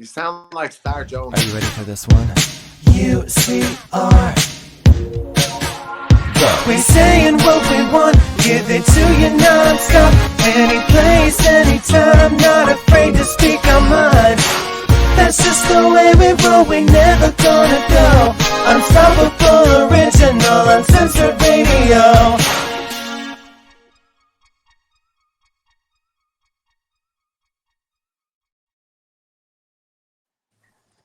You sound like Star Jones. Are you ready for this one? UCR. We saying what we want, give it to you non-stop. Any place, anytime, not afraid to speak our mind. That's just the way we roll, we never gonna go. Unstoppable, original, uncensored radio.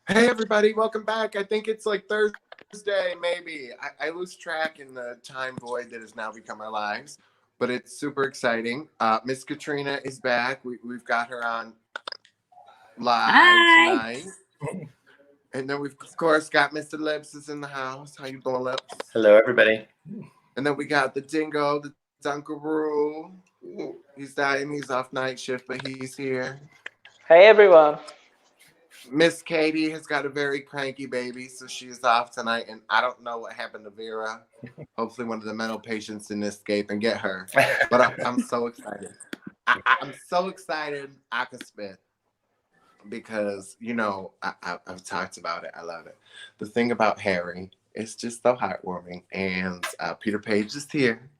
Hey everybody, welcome back. I think it's like Thursday, maybe. I lose track in the time void that has now become our lives, but it's super exciting. Miss Katrina is back. We've got her on live tonight. And then we've, of course, got Mr. Lips is in the house. How you doing, Lips? Hello, everybody. And then we got the Dingo, the Dunkaroo. He's dying. He's off night shift, but he's here. Hey, everyone. Miss Katie has got a very cranky baby, so she is off tonight, and I don't know what happened to Vera. Hopefully one of the mental patients in escape and get her. But I'm so excited. I'm so excited I can spit because, you know, I've talked about it. I love it. The thing about Harry is just so heartwarming, and Peter Page is here,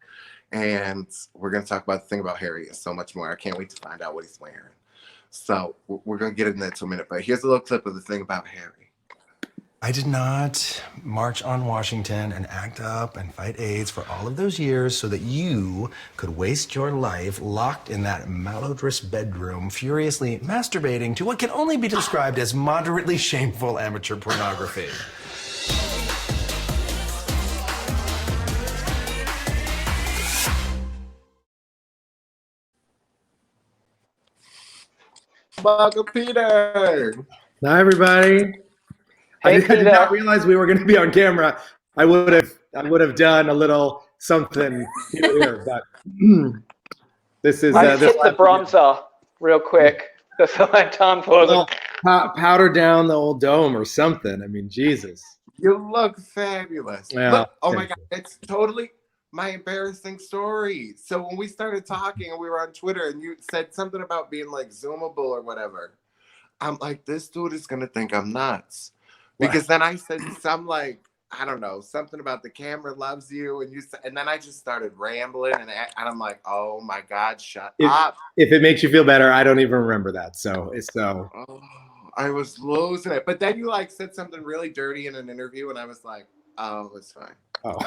and we're going to talk about the thing about Harry and so much more. I can't wait to find out what he's wearing. So we're going to get into that in a minute, but here's a little clip of the thing about Harry. I did not march on Washington and act up and fight AIDS for all of those years so that you could waste your life locked in that malodorous bedroom, furiously masturbating to what can only be described as moderately shameful amateur pornography. Welcome, Peter. Hi, everybody. Hey, I Peter. did not realize we were going to be on camera. I would have done a little something here, but this is I this hit the bronzer real quick. That's all I have time for. well, powder down the old dome or something. I mean, Jesus. You look fabulous. Yeah, Look, oh my thank God, it's totally my embarrassing story. So when we started talking and we were on Twitter and you said something about being like Zoomable or whatever, I'm like, this dude is going to think I'm nuts. Because then I said some like, I don't know, something about the camera loves you. And then I just started rambling and I'm like, oh my God, shut up. If it makes you feel better, I don't even remember that. So it's so. Oh, I was losing it. But then you like said something really dirty in an interview and I was like, oh, it's fine. Oh.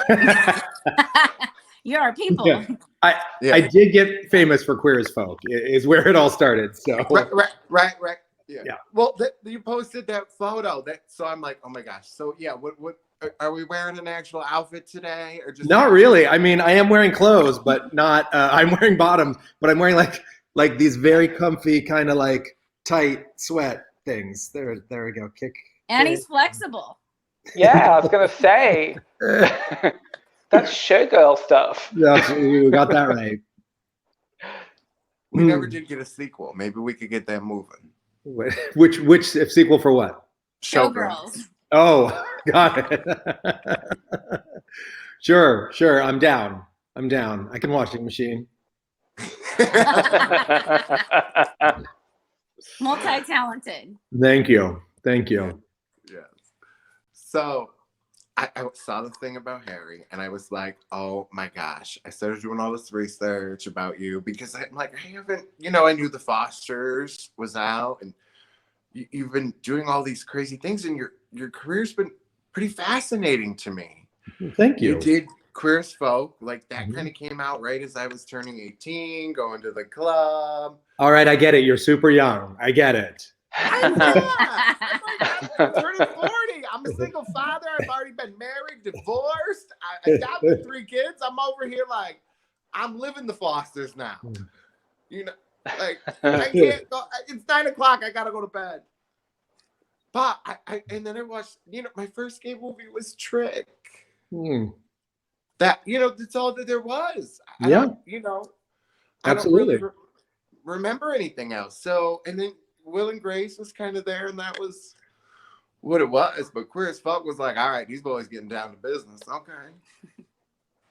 You're our people. Yeah. I did get famous for Queer as Folk. Is where it all started. So Right. Yeah. Yeah. Well, you posted that photo. So I'm like, oh my gosh. So yeah, what are we wearing an actual outfit today, or just not really? I mean, I am wearing clothes, but not. I'm wearing bottoms, but I'm wearing like these very comfy kind of like tight sweat things. There we go. Kick. And he's flexible. Yeah, I was going to say. That's showgirl stuff. Yeah, you got that right. We never did get a sequel. Maybe we could get that moving. Which sequel for what? Showgirls. Oh, got it. Sure. I'm down. I can washing machine. Multi-talented. Thank you. Yes. So I saw the thing about Harry and I was like, oh my gosh. I started doing all this research about you because I'm like, I haven't, I knew The Fosters was out and you've been doing all these crazy things and your career's been pretty fascinating to me. Thank you. You did Queer as Folk, like that kind of came out right as I was turning 18, going to the club. All right, I get it. You're super young. I get it. I'm turning 40. I'm a single father. I've already been married, divorced. I adopted 3 kids. I'm over here like, I'm living the Fosters now. Like I can't go. It's 9 o'clock. I gotta go to bed. But and then I watched. My first gay movie was Trick. That that's all that there was. I don't absolutely really remember anything else. So and then Will and Grace was kind of there, and that was what it was. But Queer as Folk was like, all right, these boys getting down to business. Okay.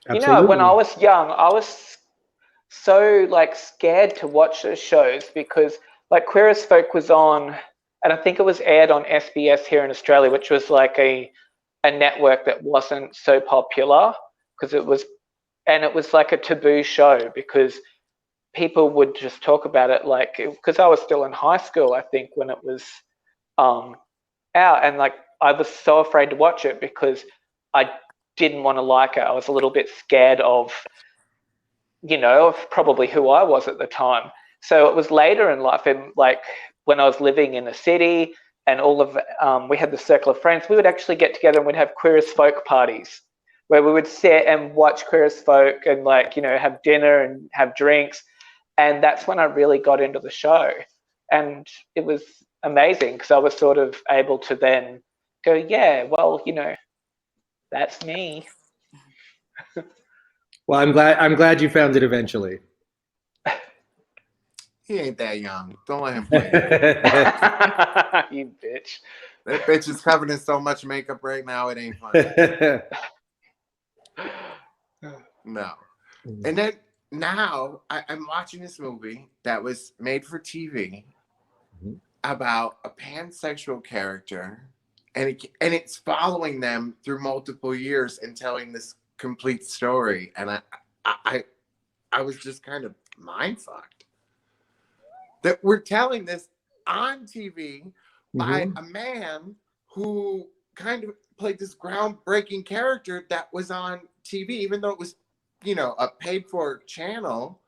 Absolutely. When I was young, I was so like scared to watch those shows because like Queer as Folk was on and I think it was aired on SBS here in Australia, which was like a network that wasn't so popular because it was like a taboo show because people would just talk about it like because I was still in high school, I think, when it was out, and like I was so afraid to watch it because I didn't want to like it. I was a little bit scared of, of probably who I was at the time. So it was later in life, and like when I was living in a city, and all of we had the circle of friends, we would actually get together and we'd have Queer as Folk parties where we would sit and watch Queer as Folk and like have dinner and have drinks, and that's when I really got into the show, and it was amazing because I was sort of able to then go, yeah, well, that's me. Well, I'm glad you found it eventually. He ain't that young. Don't let him play. You bitch. That bitch is covered in so much makeup right now, it ain't funny. No. And then now I'm watching this movie that was made for TV about a pansexual character, and it's following them through multiple years and telling this complete story. And I was just kind of mind fucked that we're telling this on TV by a man who kind of played this groundbreaking character that was on TV, even though it was, a paid for channel,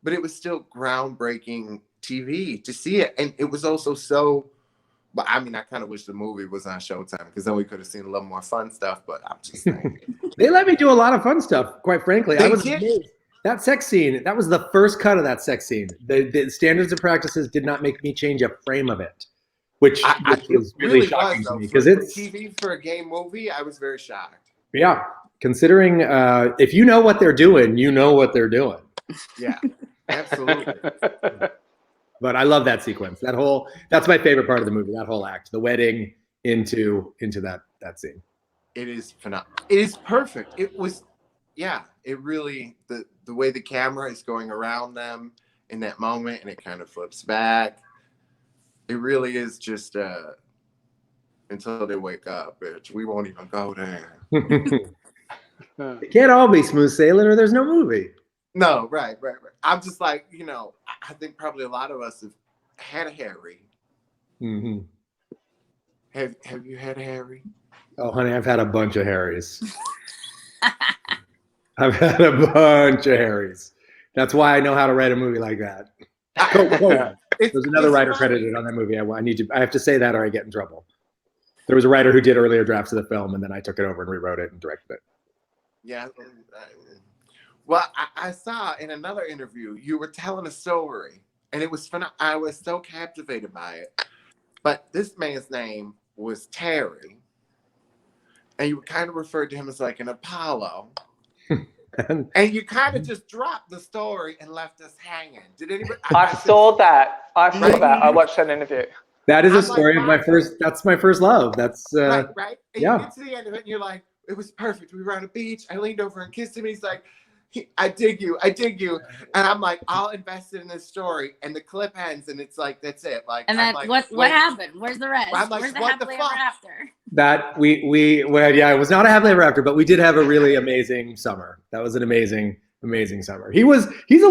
but it was still groundbreaking TV to see it. And it was also so, but I mean, I kind of wish the movie was on Showtime because then we could have seen a little more fun stuff, but I'm just saying. They let me do a lot of fun stuff, quite frankly. They I was did. amazed. That sex scene, that was the first cut of that sex scene. The standards and practices did not make me change a frame of it, which was really shocking to me because it's TV for a gay movie. I was very shocked. Yeah, considering if you know what they're doing, you know what they're doing. Yeah, absolutely. But I love that sequence. That's my favorite part of the movie. That whole act, the wedding into that scene. It is phenomenal. It is perfect. It was, yeah. It really the way the camera is going around them in that moment, and it kind of flips back. It really is just until they wake up, bitch. We won't even go there. It can't all be smooth sailing, or there's no movie. No, right. I'm just like, I think probably a lot of us have had a Harry. Mm-hmm. Have you had a Harry? Oh, honey, I've had a bunch of Harrys. I've had a bunch of Harrys. That's why I know how to write a movie like that. There's another writer credited on that movie. I have to say that or I get in trouble. There was a writer who did earlier drafts of the film, and then I took it over and rewrote it and directed it. Yeah. Well, I saw in another interview you were telling a story, and it was fun. I was so captivated by it. But this man's name was Terry, and you kind of referred to him as like an Apollo. And you kind of just dropped the story and left us hanging. Did anybody? I saw that. I watched that interview. That is I'm a story like, of that's my first love. That's right. And yeah. you get to the end of it, and you're like, it was perfect. We were on a beach. I leaned over and kissed him. He's like, I dig you. And I'm like, I'll invest in this story. And the clip ends, and it's like, that's it. Like, And then like, what happened? Where's the rest? I'm like, Where's the what the happily fuck? ever after? That it was not a happily ever after, but we did have a really amazing summer. That was an amazing summer. He's a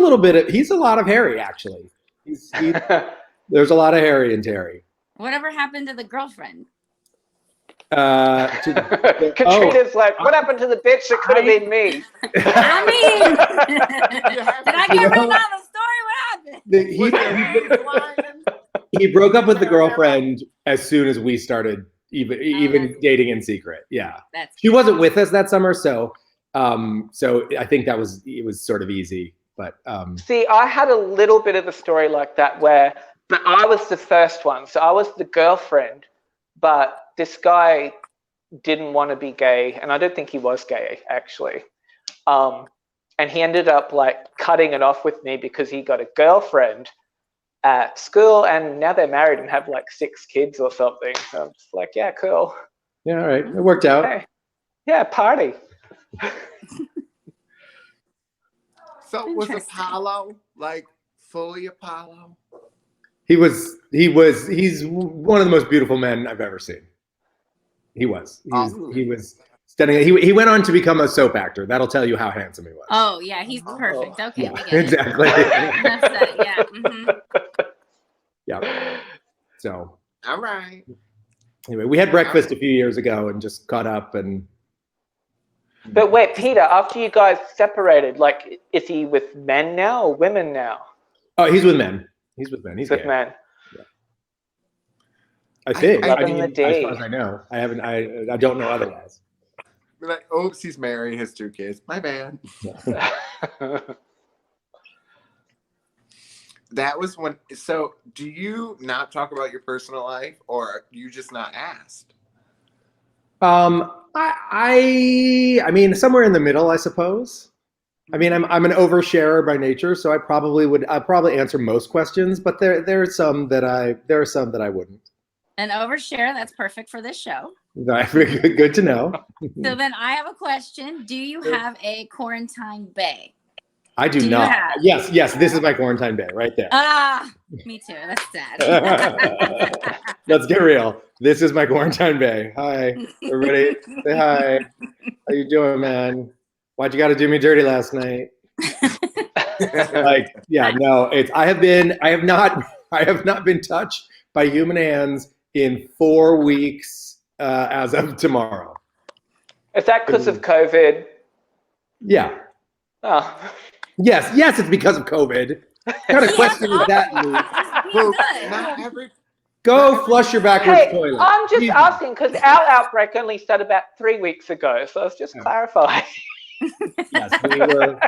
lot of Harry, actually. There's a lot of Harry and Terry. Whatever happened to the girlfriend? Katrina's like, what happened to the bitch that could have been me? I mean, did I get written out of the story? What happened? He broke up with the girlfriend as soon as we started even dating in secret. Yeah, she wasn't with us that summer, so I think it was sort of easy. But see, I had a little bit of a story like that but I was the first one, so I was the girlfriend, but this guy didn't want to be gay, and I don't think he was gay actually. And he ended up like cutting it off with me because he got a girlfriend at school, and now they're married and have like 6 kids or something. So I'm just like, yeah, cool. Yeah, all right, it worked out. Hey. Yeah, party. So was Apollo like fully Apollo? He's one of the most beautiful men I've ever seen. He was stunning. He went on to become a soap actor. That'll tell you how handsome he was. Oh yeah, he's perfect. Okay, Yeah, we get it. exactly. Enough said, yeah. Yeah. So All right. anyway, we had breakfast a few years ago and just caught up and. But wait, Peter, after you guys separated, like, is he with men now or women now? Oh, he's with men. He's with men. He's With gay. men. I think. I Loving mean, the as D. far as I know, I haven't. I don't know otherwise. Be like, oops, he's married, his 2 kids. My bad. That was when. So, do you not talk about your personal life, or you just not asked? I mean, somewhere in the middle, I suppose. I mean, I'm an oversharer by nature, so I'd probably answer most questions, but there are some that I wouldn't. An overshare, that's perfect for this show. Good to know. So then I have a question. Do you have a quarantine bay? I do Do you not. have- Yes, this is my quarantine bay right there. Ah, me too. That's sad. Let's get real. This is my quarantine bay. Hi, everybody. Say hi. How you doing, man? Why'd you got to do me dirty last night? Like, yeah, no. I have not been touched by human hands in 4 weeks as of tomorrow. Is that because of COVID? Yeah. Oh. Yes, it's because of COVID. What kind of question is that, Luke? Well, Good. not every. Go flush your backwards Hey, toilet. I'm just Jesus. asking because our outbreak only started about 3 weeks ago, so I was just clarifying. Yes, we were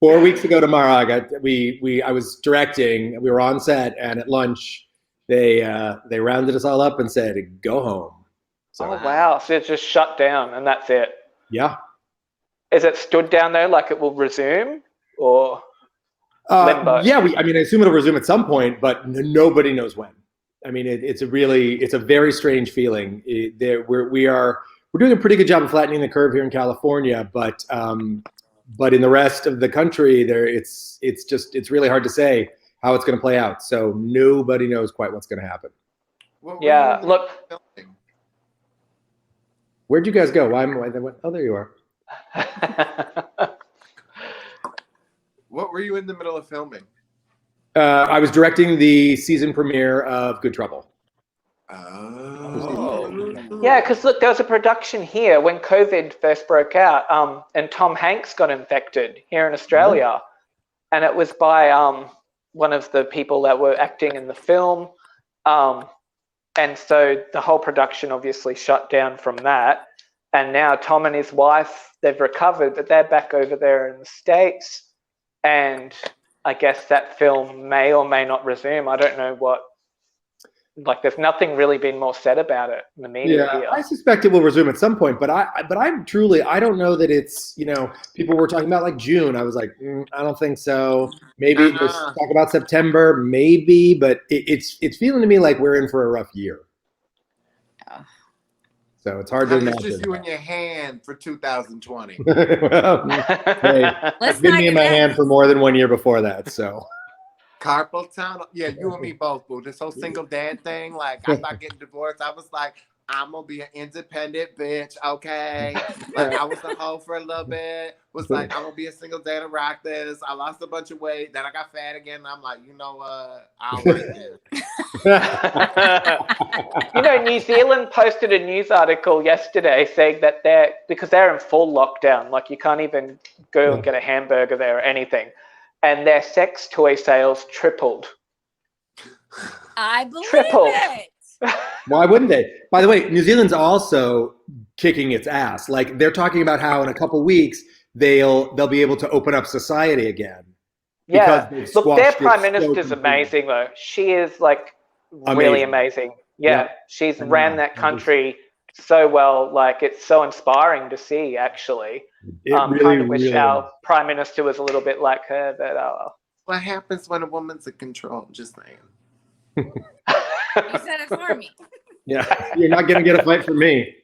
4 weeks ago tomorrow. I was directing. We were on set, and at lunch, they rounded us all up and said, "Go home." So Oh wow! So it's just shut down and that's it. yeah, Is it stood down though, like it will resume, or limbo? yeah. I assume it'll resume at some point, but nobody knows when. I mean, it's a very strange feeling. We're doing a pretty good job of flattening the curve here in California, but in the rest of the country, it's really hard to say how it's going to play out. So nobody knows quite what's going to happen. What were Yeah, you in the look. filming? Where'd you guys go? Oh, there you are. What were you in the middle of filming? I was directing the season premiere of Good Trouble. Oh. Yeah, because look, there was a production here when COVID first broke out, and Tom Hanks got infected here in Australia, and it was by one of the people that were acting in the film, and so the whole production obviously shut down from that. And now Tom and his wife, they've recovered, but they're back over there in the States, and I guess that film may or may not resume. I don't know what. Like, there's nothing really been more said about it in the media here. I suspect it will resume at some point, but I don't know that it's, people were talking about like June. I was like, I don't think so. Maybe just talk about September, maybe, but it's feeling to me like we're in for a rough year. Oh. So it's hard to How much imagine. is you in your hand for 2020? Well, hey, it's been me in my hand for more than 1 year before that, so. Carpal tunnel. Yeah, you and me both, boo. This whole single dad thing, like, I'm not getting divorced. I was like, I'm gonna be an independent bitch, okay? Like, I was a hoe for a little bit. Was like, I'm gonna be a single dad and rock this. I lost a bunch of weight. Then I got fat again. And I'm like, you know what? I don't like this. New Zealand posted a news article yesterday saying that because they're in full lockdown, like you can't even go and get a hamburger there or anything. And their sex toy sales tripled. I believe Triple. it. Why wouldn't they? By the way, New Zealand's also kicking its ass. Like, they're talking about how in a couple weeks they'll be able to open up society again. Yeah, they've look, their squashed it prime so minister's completely. amazing though. She is like really amazing. Yeah, she's ran that country so well. Like, it's so inspiring to see, actually. It really, Kind of wish really our is. prime minister was a little bit like her, but What happens when a woman's in control? Just saying. You said it for me. Yeah, you're not gonna get a fight from me.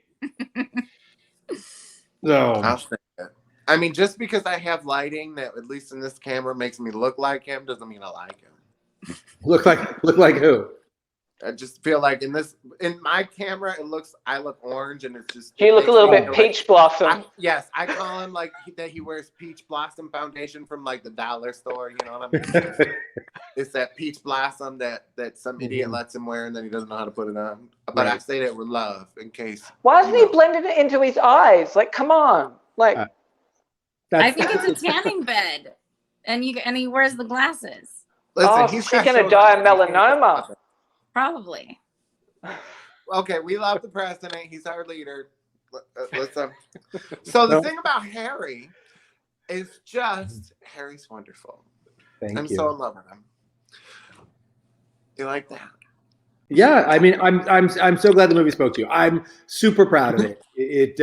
I'll No. say that. I mean, just because I have lighting that, at least in this camera, makes me look like him, doesn't mean I like him. Look like who? I just feel like in my camera, I look orange, and it's just. You look a little bit peach blossom. Yes, I call him like that. He wears peach blossom foundation from like the dollar store. You know what I mean? It's that peach blossom that some idiot lets him wear, and then he doesn't know how to put it on. But Right. I say that with love, in case. Why hasn't he blended it into his eyes? Like, come on. Like, I think it's a tanning bed, and he wears the glasses. Listen, she's gonna die of melanoma. Probably. Okay, we love the president. He's our leader. Listen. So the thing about Harry is just Harry's wonderful. Thank I'm you. so in love with him. You like that? Yeah, I mean, I'm so glad the movie spoke to you. I'm super proud of it. It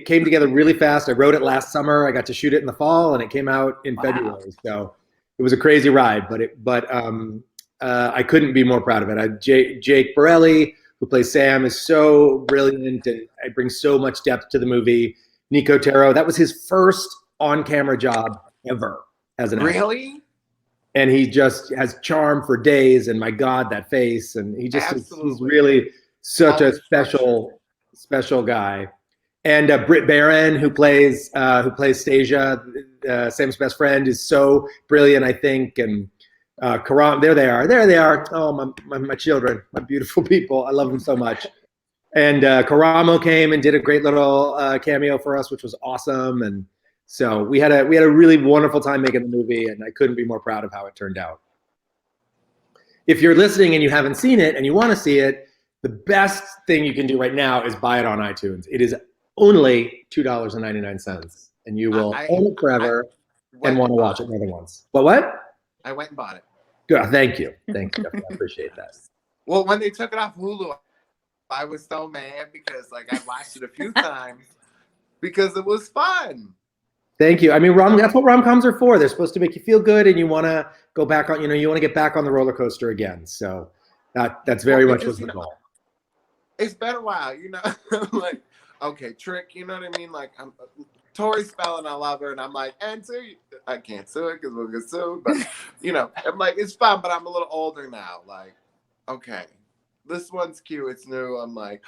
came together really fast. I wrote it last summer. I got to shoot it in the fall, and it came out in February. So it was a crazy ride, but I couldn't be more proud of it. Jake Borelli, who plays Sam, is so brilliant, and it brings so much depth to the movie. Nico Taro, that was his first on-camera job ever as an actor. Really? And he just has charm for days, and my God, that face, and he's really such a special guy. And Britt Barron, who plays Stasia, Sam's best friend, is so brilliant, I think. And Karam, there they are. Oh, my children, my beautiful people. I love them so much. And Karamo came and did a great little cameo for us, which was awesome. And so we had a really wonderful time making the movie, and I couldn't be more proud of how it turned out. If you're listening and you haven't seen it and you want to see it, the best thing you can do right now is buy it on iTunes. It is only $2.99, and you will own it forever and want to watch it more than once. What? I went and bought it. Good. Thank you. I appreciate that. Well, when they took it off Hulu, I was so mad because I watched it a few times because it was fun. Thank you. I mean, that's what rom-coms are for. They're supposed to make you feel good, and you want to go back on. You want to get back on the roller coaster again. So that's very much was the goal. It's been a while, okay, Trick. You know what I mean? I'm Tori Spelling, I love her, and I'm like, and sue, I can't sue it because we'll get sued. But I'm like, it's fun, but I'm a little older now. Okay, this one's cute, it's new. I'm like,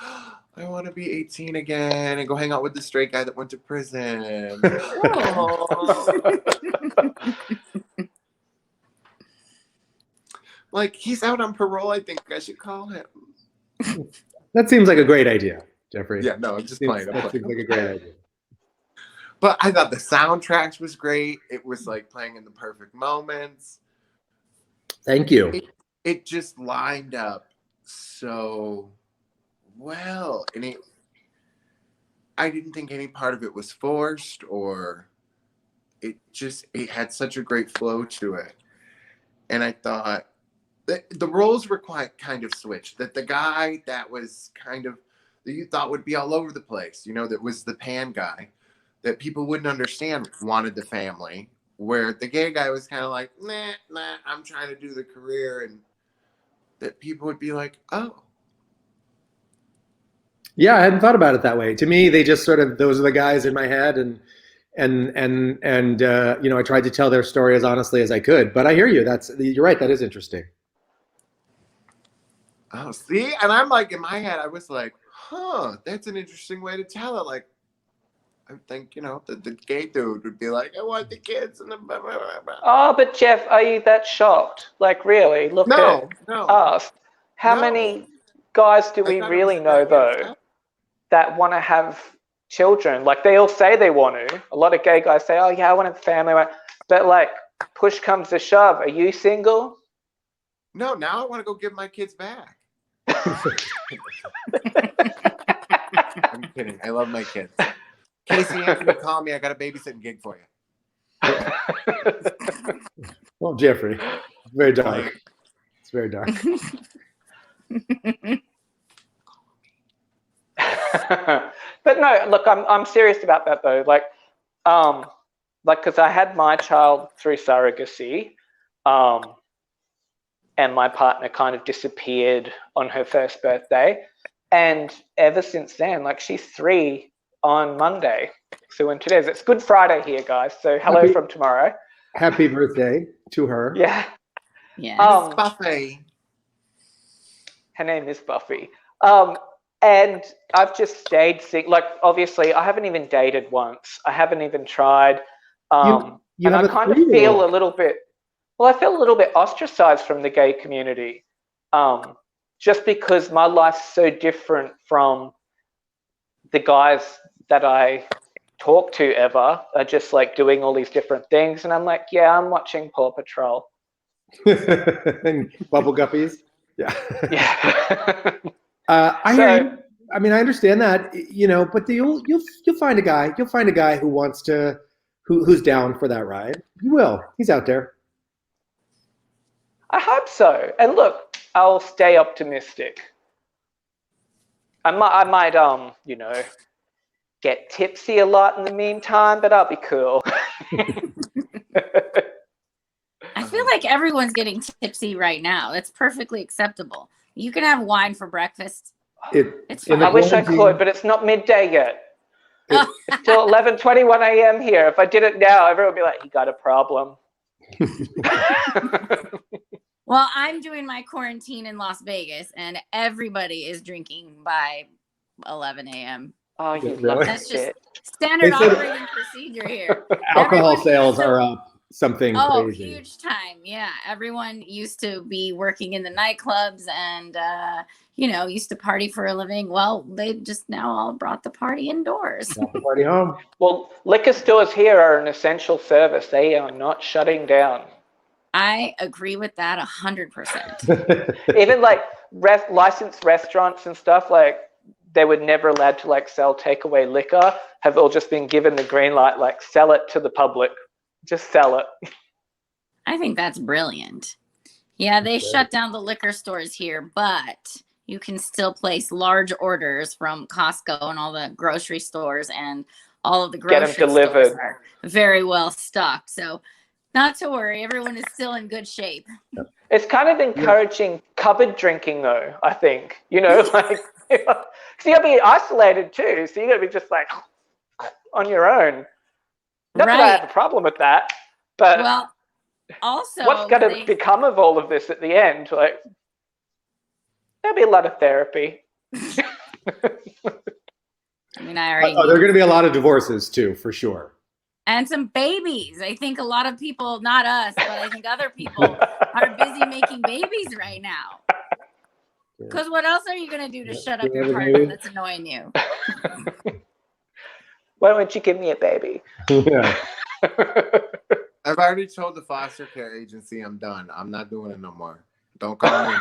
I want to be 18 again and go hang out with the straight guy that went to prison. He's out on parole. I think I should call him. That seems like a great idea, Jeffrey. Yeah, no, I'm just playing. That seems like a great idea. But I thought the soundtracks was great. It was playing in the perfect moments. Thank you. It just lined up so well. And I didn't think any part of it was forced, or it had such a great flow to it. And I thought the roles were quite kind of switched. That the guy that was that you thought would be all over the place, that was the pan guy, that people wouldn't understand, wanted the family, where the gay guy was kind of like, nah, I'm trying to do the career, and that people would be like, oh. Yeah, I hadn't thought about it that way. To me, they just those are the guys in my head, and I tried to tell their story as honestly as I could. But I hear you. You're right. That is interesting. Oh, see? And I'm in my head, I was like, that's an interesting way to tell it. I think, the gay dude would be like, I want the kids and the blah, blah, blah, blah. Oh, but Jeff, are you that shocked? Really? Look at us. How many guys do we really know, though, that want to have children? They all say they want to. A lot of gay guys say, oh, yeah, I want a family. But, push comes to shove. Are you single? No, now I want to go give my kids back. I'm kidding. I love my kids. Casey Anthony, call me. I got a babysitting gig for you. Well, Jeffrey, it's very dark. It's very dark. But no, look, I'm serious about that though. Because I had my child through surrogacy, and my partner kind of disappeared on her first birthday, and ever since then, she's 3 on Monday. So when today's, it's Good Friday here, guys. So hello from tomorrow. Happy birthday to her. Yeah. Yeah. Miss Buffy. Her name is Buffy. And I've just stayed sick. Like, obviously, I haven't even dated once. I haven't even tried. You And have I a kind of 3-year-old. feel a little bit, well, I feel a little bit ostracized from the gay community. Just because my life's so different from the guys that I talk to ever are just like doing all these different things. And I'm like, yeah, I'm watching Paw Patrol. And Bubble Guppies. Yeah. Yeah. I hear you. I mean, I understand that, but you'll find a guy. You'll find a guy who wants to, who's down for that ride. You will. He's out there. I hope so. And look, I'll stay optimistic. I might, get tipsy a lot in the meantime, but I'll be cool. I feel like everyone's getting tipsy right now. It's perfectly acceptable. You can have wine for breakfast. It's fine. I wish I could, but it's not midday yet. It's still 11:21 a.m. here. If I did it now, everyone would be like, "You got a problem." Well, I'm doing my quarantine in Las Vegas, and everybody is drinking by 11 a.m. Oh, you Really? lucky That's just shit. standard They said- operating procedure here. Alcohol Everyone sales used to- are up something Oh, crazy. huge time. Yeah. Everyone used to be working in the nightclubs and, used to party for a living. Well, they just now all brought the party indoors. Not the party home. Well, liquor stores here are an essential service. They are not shutting down. I agree with that 100%. Even like licensed restaurants and stuff, like they were never allowed to like sell takeaway liquor, have all just been given the green light, like sell it to the public. Just sell it. I think that's brilliant. Yeah, they shut down the liquor stores here, but you can still place large orders from Costco and all the grocery stores, and all of the Get 'em grocery delivered. stores are very well stocked. So not to worry, everyone is still in good shape. It's kind of encouraging cupboard drinking, though, I think. Like, because you got to be isolated too. So you got to be just like on your own. Not that I have a problem with that, but Well, also, what's going to become of all of this at the end? Like, there'll be a lot of therapy. I mean, I already There are going to be a lot of divorces too, for sure. and some babies. I think a lot of people, not us, but I think other people are busy making babies right now. Because what else are you going to do to shut up your partner that's annoying you? Why don't you give me a baby? Yeah. I've already told the foster care agency I'm done. I'm not doing it no more. Don't call me.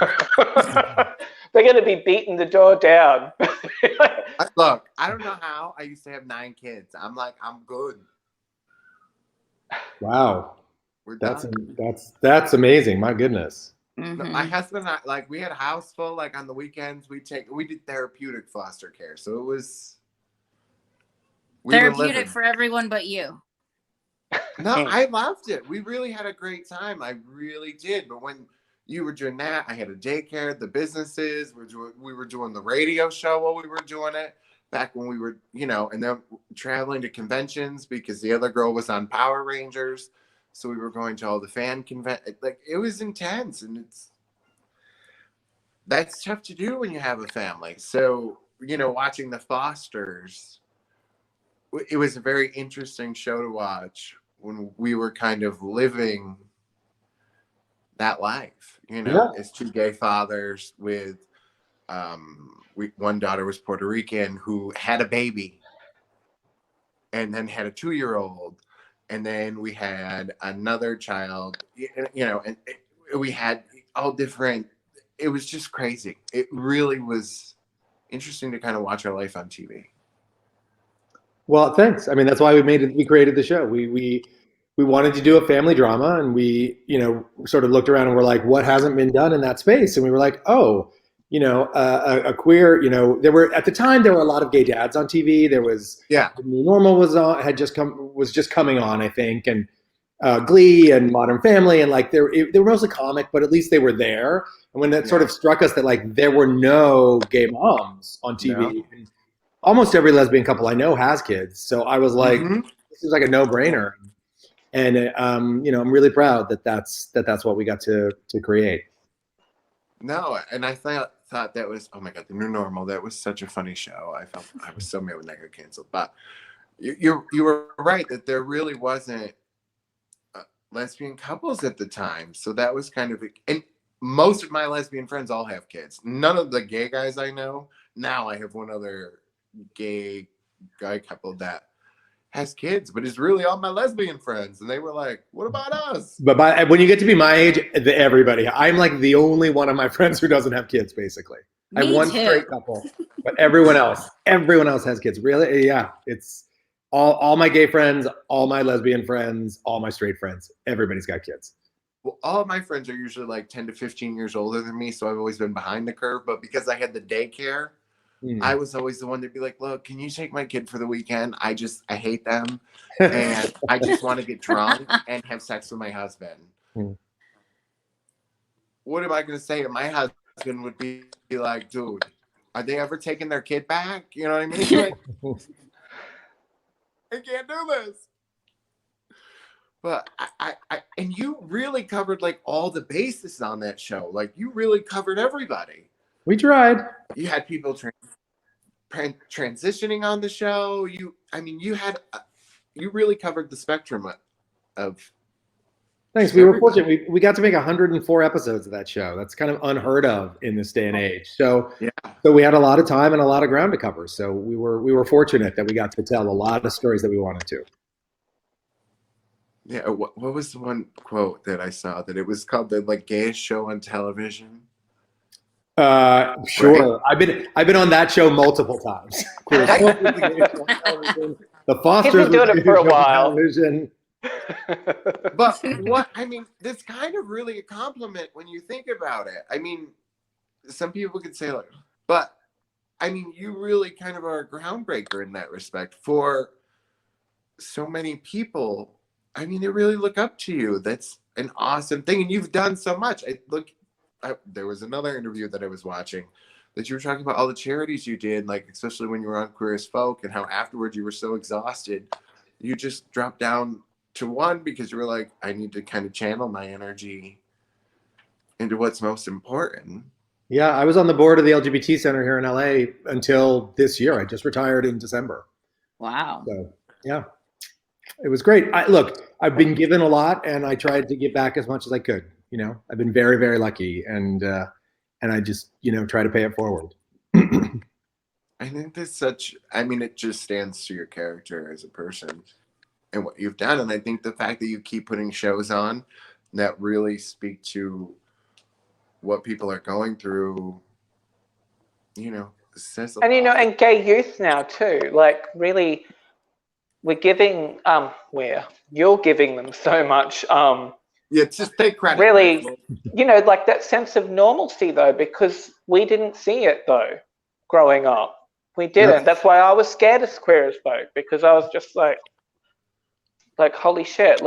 They're going to be beating the door down. Look, I don't know how. I used to have 9 kids. I'm like, I'm good. Wow. We're That's done. that's amazing. My goodness. Mhm. My husband and I, like, we had a house full. Like on the weekends, we did therapeutic foster care. So it was we were Therapeutic living. for everyone but you. No, I loved it. We really had a great time. I really did. But when you were doing that, I had a daycare, the businesses. We were doing the radio show while we were doing it. Back when we were, and then traveling to conventions because the other girl was on Power Rangers. So we were going to all the fan conventions. Like, it was intense, and that's tough to do when you have a family. So, watching the Fosters, it was a very interesting show to watch when we were kind of living that life, as 2 gay fathers with, one daughter was Puerto Rican who had a baby and then had a 2-year-old. And then we had another child, and we had all different, it was just crazy. It really was interesting to kind of watch our life on TV. Well, thanks. I mean, that's why we created the show. We wanted to do a family drama, and we, sort of looked around and we're like, what hasn't been done in that space? And we were like, a queer, at the time there were a lot of gay dads on TV. There was, Yeah. The New Normal was just coming on, I think. And Glee and Modern Family, and like they were mostly comic, but at least they were there. And when that sort of struck us that like there were no gay moms on TV, No. and almost every lesbian couple I know has kids. So I was like, Mhm. this is like a no-brainer. And I'm really proud that that's what we got to create. No, and I thought that was, oh my God, The New Normal. That was such a funny show. I was so mad when that got canceled. But you were right that there really wasn't lesbian couples at the time. So that was kind of, and most of my lesbian friends all have kids. None of the gay guys I know. Now I have one other gay guy couple that has kids, but it's really all my lesbian friends. And they were like, what about us? But when you get to be my age, everybody, I'm like the only one of my friends who doesn't have kids, basically. I have Me one too. straight couple, but everyone else has kids. Really? Yeah. It's all my gay friends, all my lesbian friends, all my straight friends. Everybody's got kids. Well, all of my friends are usually like 10 to 15 years older than me. So I've always been behind the curve. But because I had the daycare, I was always the one to be like, look, can you take my kid for the weekend? I hate them. And I just want to get drunk and have sex with my husband. What am I going to say? My husband would be like, dude, are they ever taking their kid back? You know what I mean? Like, I can't do this. But I and you really covered like all the bases on that show. Like you really covered everybody. We tried. You had people transitioning on the show. You really covered the spectrum of. Thanks. We were fortunate. We got to make 104 episodes of that show. That's kind of unheard of in this day and age. So we had a lot of time and a lot of ground to cover. So we were fortunate that we got to tell a lot of stories that we wanted to. Yeah. What was the one quote that I saw that it was called the like gayest show on television? Sure. Right? I've been on that show multiple times. The Fosters He's been doing it for a while. But this kind of really a compliment when you think about it. I mean, some people could say like, but I mean, you really kind of are a groundbreaker in that respect for so many people. I mean, they really look up to you. That's an awesome thing. And you've done so much. There was another interview that I was watching that you were talking about all the charities you did, like especially when you were on Queer as Folk, and how afterwards you were so exhausted, you just dropped down to one because you were like, I need to kind of channel my energy into what's most important. Yeah, I was on the board of the LGBT Center here in LA until this year. I just retired in December. Wow. So yeah, it was great. I've been given a lot, and I tried to give back as much as I could. You know, I've been very, very lucky, and I just try to pay it forward. I think that's it just stands to your character as a person and what you've done. And I think the fact that you keep putting shows on that really speak to what people are going through, says a lot. And gay youth now too, like really we're giving you're giving them so much just take credit. Really, like that sense of normalcy though, because we didn't see it though growing up. We didn't. Yep. That's why I was scared of Queer as Folk, because I was just like holy shit,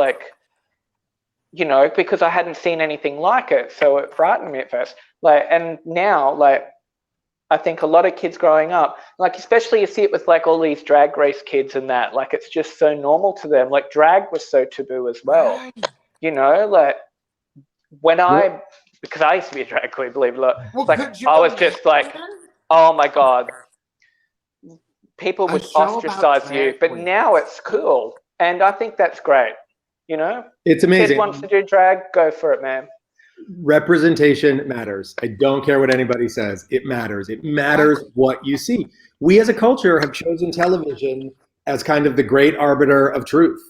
because I hadn't seen anything like it, so it frightened me at first. And now, I think a lot of kids growing up, especially you see it with all these drag race kids and that, it's just so normal to them. Drag was so taboo as well. Right. Because I used to be a drag queen, believe it or not. Well, I was just oh my God. People would ostracize you, but now it's cool. And I think that's great. It's amazing. Kid wants to do drag, go for it, man. Representation matters. I don't care what anybody says. It matters. It matters what you see. We as a culture have chosen television as kind of the great arbiter of truth.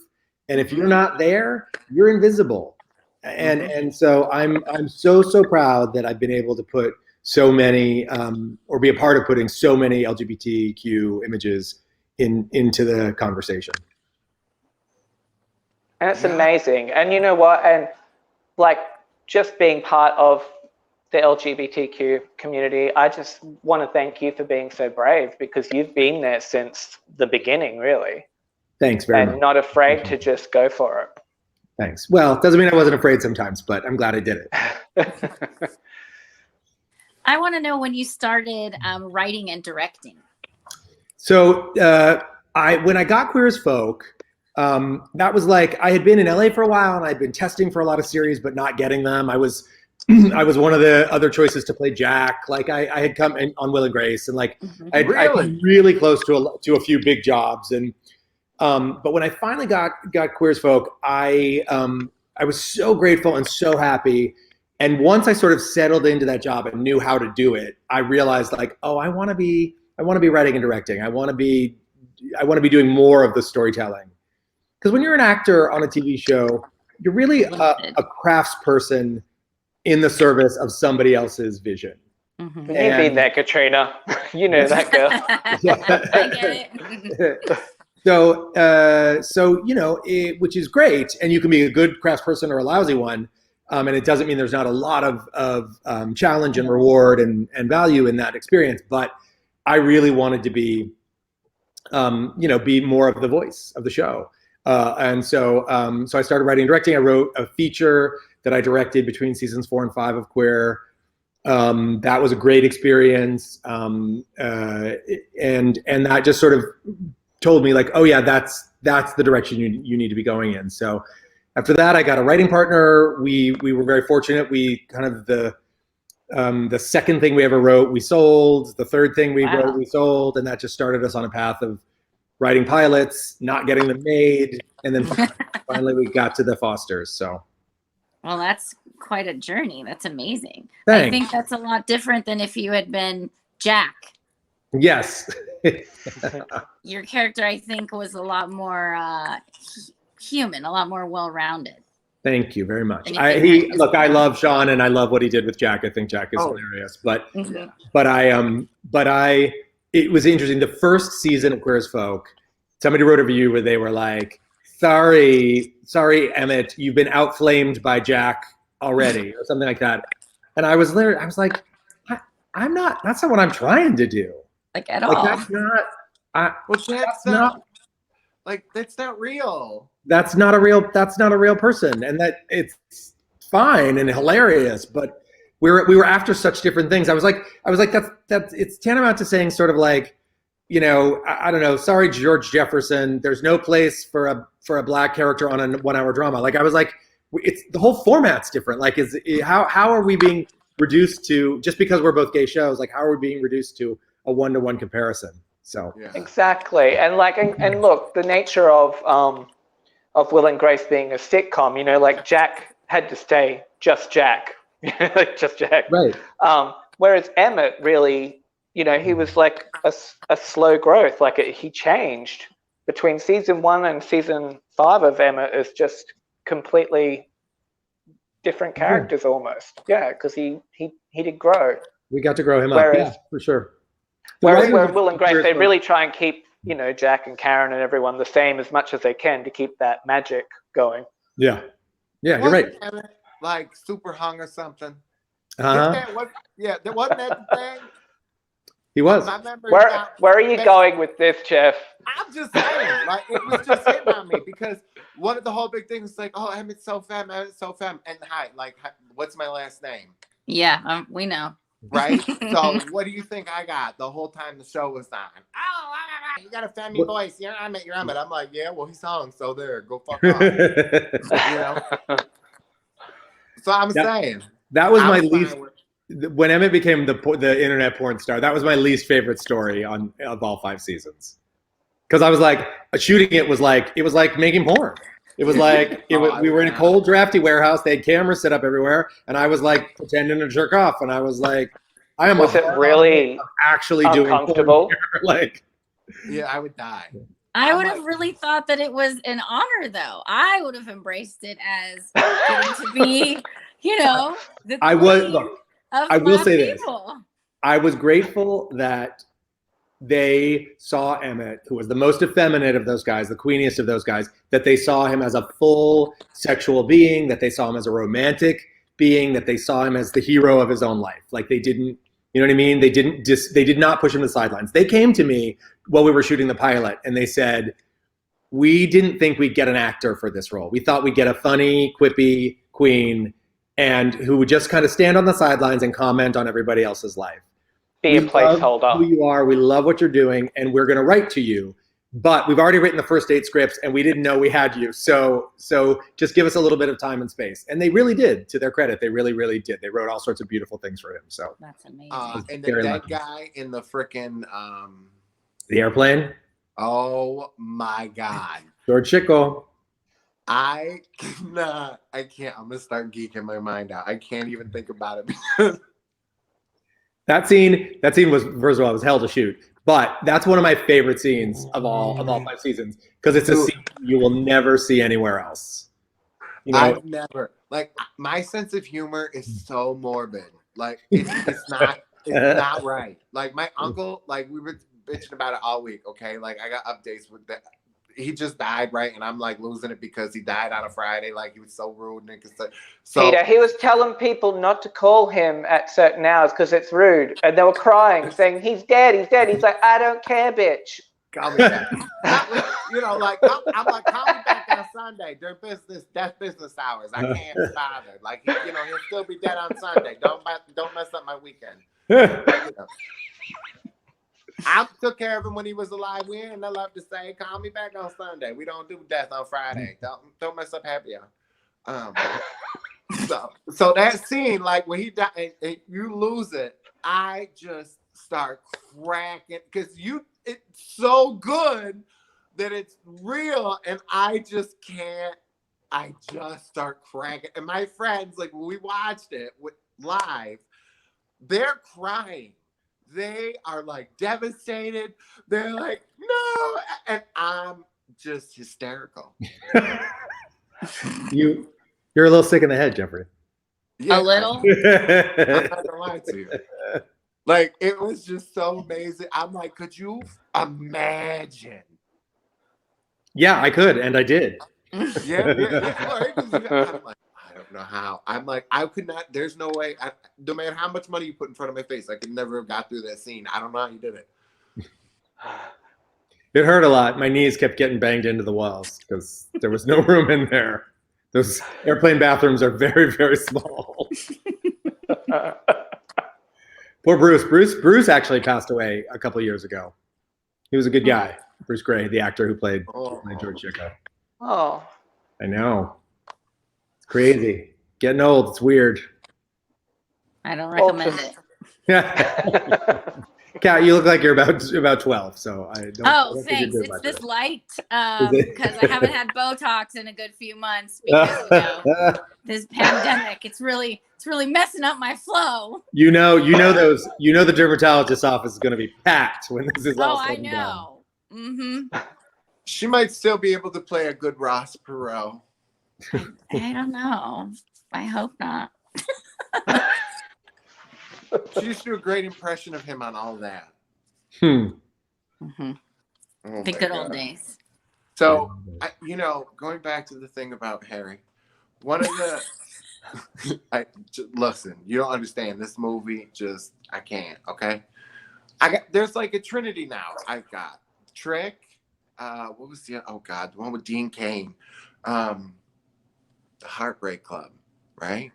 And if you're not there, you're invisible. And so I'm so proud that I've been able to put so many or be a part of putting so many LGBTQ images into the conversation. And it's amazing. And you know what? And just being part of the LGBTQ community, I just want to thank you for being so brave, because you've been there since the beginning, really. Thanks very much. And not afraid to just go for it. Thanks. Well, it doesn't mean I wasn't afraid sometimes, but I'm glad I did it. I want to know when you started writing and directing. So when I got Queer as Folk, that was like, I had been in LA for a while and I'd been testing for a lot of series, but not getting them. I was I was one of the other choices to play Jack. Like I had come in on Will and Grace, and like I'd been really close to a few big jobs. And but when I finally got Queer as Folk, I was so grateful and so happy. And once I sort of settled into that job and knew how to do it, I realized like, oh, I want to be writing and directing. I want to be doing more of the storytelling. Because when you're an actor on a TV show, you're really a craftsperson in the service of somebody else's vision. You've been there, Katrina. You know that girl. I get it. So you know, which is great, and you can be a good craftsperson or a lousy one, and it doesn't mean there's not a lot of challenge and reward and value in that experience. But I really wanted to be, be more of the voice of the show, and so I started writing and directing. I wrote a feature that I directed between seasons 4 and 5 of Queer. That was a great experience, and that just sort of told me like, oh yeah, that's the direction you need to be going in. So after that, I got a writing partner. We were very fortunate. We kind of the second thing we ever wrote, we sold. The third thing we wrote, we sold, and that just started us on a path of writing pilots, not getting them made, and then finally we got to the Fosters. So. Well, that's quite a journey. That's amazing. Thanks. I think that's a lot different than if you had been Jack. Yes. Your character, I think, was a lot more human, a lot more well-rounded. Thank you very much. I love Sean and I love what he did with Jack. I think Jack is hilarious. But it was interesting. The first season of Queer as Folk, somebody wrote a review where they were like, sorry, Emmett, you've been outflamed by Jack already, or something like that. And I was like, I'm not, that's not what I'm trying to do. Like at all. That's not, that's not real. That's not a real person. And that it's fine and hilarious, but we were after such different things. I was like, that's it's tantamount to saying sort of like, you know, I don't know. Sorry, George Jefferson. There's no place for a black character on a 1-hour drama. Like I was like, it's the whole format's different. Like, how are we being reduced to, just because we're both gay shows? Like, how are we being reduced to a 1-to-1 comparison? So exactly, and like, and look, the nature of Will and Grace being a sitcom, you know, like Jack had to stay just Jack, just Jack. Right. Whereas Emmett really, you know, he was like a slow growth. Like he changed between season 1 and season 5 of Emmett is just completely different characters almost. Yeah, because he did grow. We got to grow him up. Yeah, for sure. Whereas Will and Grace, they really try and keep, you know, Jack and Karen and everyone the same as much as they can to keep that magic going. Yeah. Yeah, you're right. Emmett, like super hung or something. Uh-huh. There wasn't that the thing. He was. Where are you going with this, Jeff? I'm just saying, like, it was just hitting on me because one of the whole big things is like, oh, Emmett's so femme, and hi, like, what's my last name? Yeah, we know. Right? So what do you think I got the whole time the show was on? Oh, you got a femmy voice. You're Emmett. I'm like, yeah, well, he's hung, so there, go fuck off. You know? So I'm saying. That was my least. When Emmett became the internet porn star, that was my least favorite story of all 5 seasons. Because I was like, shooting it was like making porn. It was like we were in a cold, drafty warehouse. They had cameras set up everywhere, and I was like pretending to jerk off. And I was like, I am. Was it really actually uncomfortable? Doing like, yeah, I would die. I would have really thought that it was an honor, though. I would have embraced it as getting to be, you know, the I was. queen Look, of I will my say people. this. I was grateful that they saw Emmett, who was the most effeminate of those guys, the queeniest of those guys, that they saw him as a full sexual being, that they saw him as a romantic being, that they saw him as the hero of his own life. Like they didn't, you know what I mean? They did not push him to the sidelines. They came to me while we were shooting the pilot and they said, we didn't think we'd get an actor for this role. We thought we'd get a funny, quippy queen and who would just kind of stand on the sidelines and comment on everybody else's life. Be a placeholder. Who you are, we love what you're doing, and we're going to write to you. but we've already written the first 8 scripts and we didn't know we had you. So just give us a little bit of time and space. And they really did, to their credit. They really, really did. They wrote all sorts of beautiful things for him. So That's amazing. And the dead guy in the frickin' the airplane. oh my God. George Schickel. I can't. I'm gonna start geeking my mind out. I can't even think about it. That scene was, first of all, it was hell to shoot. But that's one of my favorite scenes of all 5 seasons because it's a scene you will never see anywhere else. You know? I've never my sense of humor is so morbid. Like it's not right. Like my uncle, like we were bitching about it all week. Okay, like I got updates with that. He just died, right? And I'm like losing it because he died on a Friday. Like he was so rude and so. Peter, he was telling people not to call him at certain hours because it's rude, and they were crying, saying he's dead, he's dead. He's like, I don't care, bitch. Call me back. You know, like I'm like, call me back on Sunday during business hours. I can't be bothered. Like you know, he'll still be dead on Sunday. Don't mess up my weekend. You know. I took care of him when he was alive. We ain't no love to say. Call me back on Sunday. We don't do death on Friday. Don't mess up happy hour. So that scene, like when he died, and you lose it, I just start cracking because it's so good that it's real, and I just can't. I just start cracking, and my friends, like when we watched it live, they're crying. They are like devastated. They're like, no, and I'm just hysterical. You're a little sick in the head, Jeffrey. Yeah, A little. I'm not gonna lie to you. Like it was just so amazing. I'm like, could you imagine? Yeah, I could, and I did. Yeah. I'm like, I don't know how. I'm like, I could not. There's no way. No matter how much money you put in front of my face, I could never have got through that scene. I don't know how you did it. It hurt a lot. My knees kept getting banged into the walls because there was no room in there. Those airplane bathrooms are very, very small. Poor Bruce. Bruce actually passed away a couple years ago. He was a good guy. Bruce Gray, the actor who played George Schickel. Oh. I know. It's crazy. Getting old. It's weird. I don't recommend it. Kat, you look like you're about 12, so I don't. Oh, thanks. It's this light because I haven't had Botox in a good few months because this pandemic. It's really messing up my flow. You know the dermatologist's office is going to be packed when this is all said and done. Oh, I know. Mm-hmm. She might still be able to play a good Ross Perot. I don't know. I hope not. She used to do a great impression of him on All That. Mm-hmm. Oh The my good God. old days. So, going back to the thing about Harry, one of the, listen, you don't understand this movie. I can't. Okay, there's like a trinity now. I've got Trick. What was the one with Dean Cain, the Heartbreak Club, right?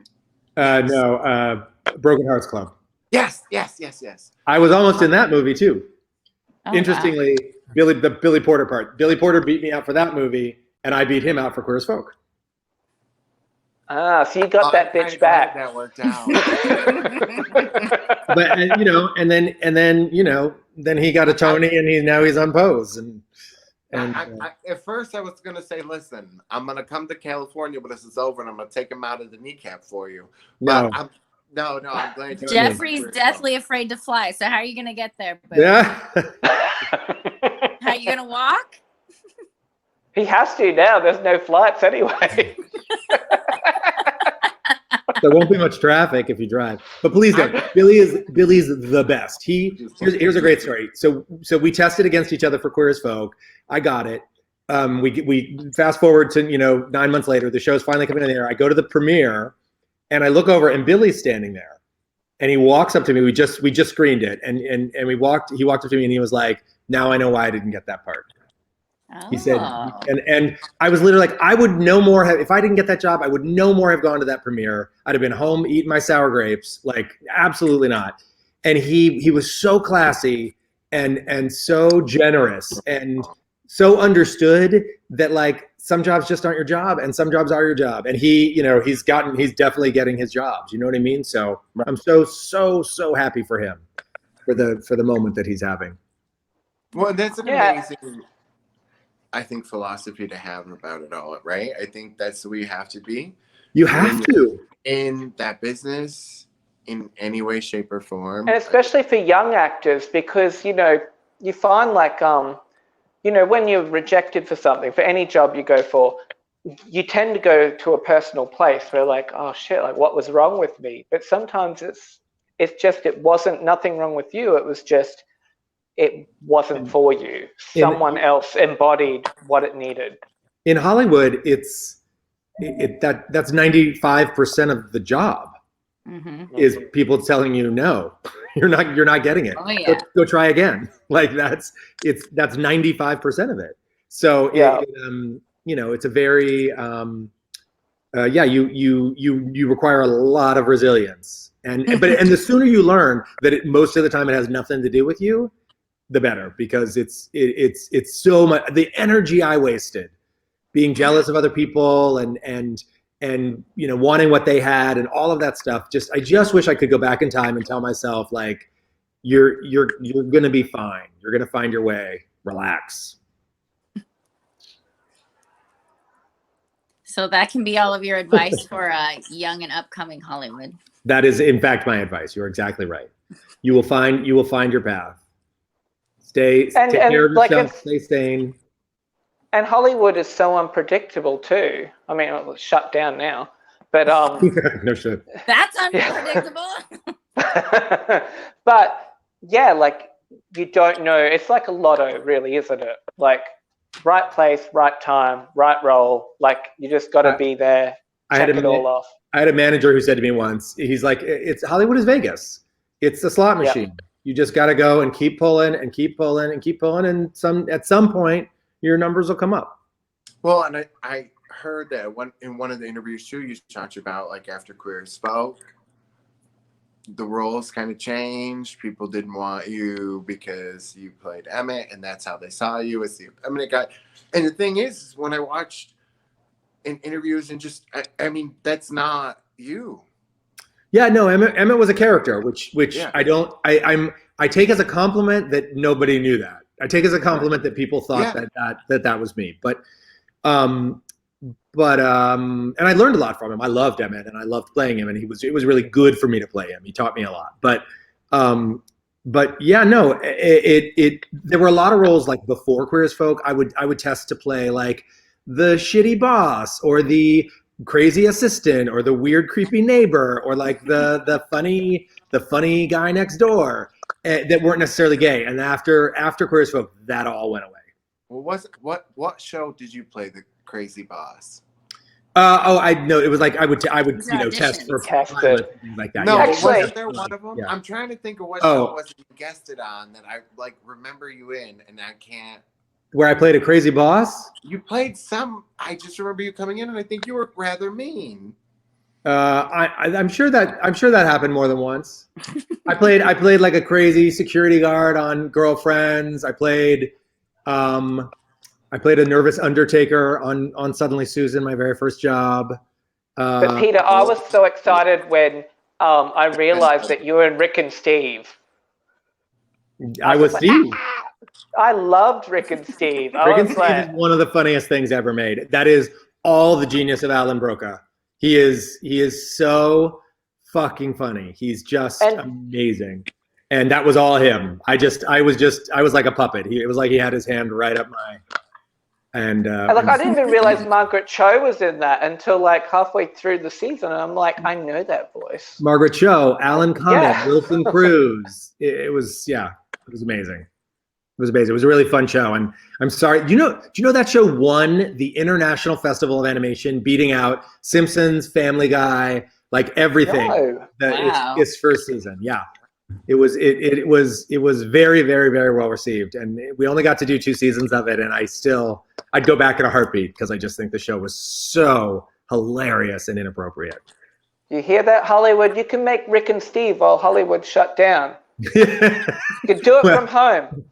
No, Broken Hearts Club. Yes. I was almost in that movie too. Oh, Interestingly, the Billy Porter part. Billy Porter beat me out for that movie, and I beat him out for Queer as Folk. So you got that bitch back. That worked out. But then he got a Tony, and now he's on Pose, and at first I was gonna say, listen, I'm gonna come to California, but this is over, and I'm gonna take him out of the kneecap for you. No. But I'm glad you. Jeffrey's deathly afraid to fly. So how are you gonna get there? Boo? Yeah. How are you gonna walk? He has to now. There's no flights anyway. There won't be much traffic if you drive. But please don't. Billy's the best. Here's a great story. So we tested against each other for Queer as Folk. I got it. We fast forward to 9 months later. The show's finally coming in the air. I go to the premiere, and I look over, and Billy's standing there, and he walks up to me. We just screened it, and he walked up to me, and he was like, "Now I know why I didn't get that part." He said, and I was literally like, I would no more have, if I didn't get that job, I would no more have gone to that premiere. I'd have been home eating my sour grapes. Like, absolutely not. And he was so classy and so generous and so understood that like some jobs just aren't your job and some jobs are your job. And he, you know, he's definitely getting his jobs. You know what I mean? So I'm so happy for him, for the moment that he's having. Well, that's an Yeah. amazing, I think, philosophy to have about it all, right? I think that's the way you have to be You have to. in that business in any way, shape, or form. And especially for young actors, because, you know, you find like, you know, when you're rejected for something, for any job you go for, you tend to go to a personal place where like, oh shit, like what was wrong with me? But sometimes it's just, it wasn't nothing wrong with you. It was just, it wasn't for you. Someone else embodied what it needed. In Hollywood, that's 95% of the job Mm-hmm. is people telling you no, you're not getting it. Oh, yeah. Go try again. Like that's 95% of it. So Yeah. you know, it's a very you require a lot of resilience, and the sooner you learn that most of the time it has nothing to do with you, the better, because it's so much. The energy I wasted being jealous of other people and you know, wanting what they had and all of that stuff. I just wish I could go back in time and tell myself, like, you're gonna be fine. You're gonna find your way. Relax. So that can be all of your advice for young and upcoming Hollywood. That is, in fact, my advice. You're exactly right. You will find your path. Take care of like yourself. Stay sane. And Hollywood is so unpredictable too. I mean, it was shut down now, but No shit. That's unpredictable. but yeah, like you don't know. It's like a lotto, really, isn't it? Like right place, right time, right role. Like you just got to be there. Check it all off. I had a manager who said to me once, he's like, "It's Hollywood is Vegas. It's a slot machine. Yep. You just got to go and keep pulling and keep pulling and keep pulling, and at some point your numbers will come up." Well, and I heard that in one of the interviews too, you talked about like after Queer Spoke, the roles kind of changed. People didn't want you because you played Emmett, and that's how they saw you as the Emmett guy. And the thing is, when I watched in interviews and just, I mean, that's not you. Yeah, no, Emmett was a character, which Yeah. I take as a compliment that nobody knew that. I take as a compliment that people thought that was me. But and I learned a lot from him. I loved Emmett and I loved playing him, and it was really good for me to play him. He taught me a lot. But yeah, no, there were a lot of roles like before Queer as Folk. I would test to play like the shitty boss or the crazy assistant or the weird creepy neighbor or like the funny guy next door that weren't necessarily gay. And after Queer as Folk, that all went away. Well, what show did you play the crazy boss? I know it was like I would These are test for Test pilots it. and things like that. No, Yeah. Actually- wasn't there one of them? Yeah. I'm trying to think of what show it was you guested on that I like remember you in, and I can't. Where I played a crazy boss. You played some. I just remember you coming in, and I think you were rather mean. I'm sure that happened more than once. I played like a crazy security guard on Girlfriends. I played a nervous undertaker on Suddenly Susan, my very first job. But Peter, I was so excited when I realized that you were in Rick and Steve. I was Steve. I loved Rick and Steve. Rick and Steve is one of the funniest things ever made. That is all the genius of Alan Broca. He is so fucking funny. He's just amazing. And that was all him. I was like a puppet. It was like he had his hand right up my. And I didn't even realize Margaret Cho was in that until like halfway through the season, and I'm like, I know that voice. Margaret Cho, Alan Cumming, Yeah. Wilson Cruz. It was amazing. It was amazing. It was a really fun show. And I'm sorry, do you know that show won the International Festival of Animation, beating out Simpsons, Family Guy, like everything. No. Wow. Its first season. Yeah. It was very, very, very well received. And we only got to do 2 seasons of it, and I'd go back in a heartbeat because I just think the show was so hilarious and inappropriate. You hear that, Hollywood? You can make Rick and Steve while Hollywood shut down. You can do it from home.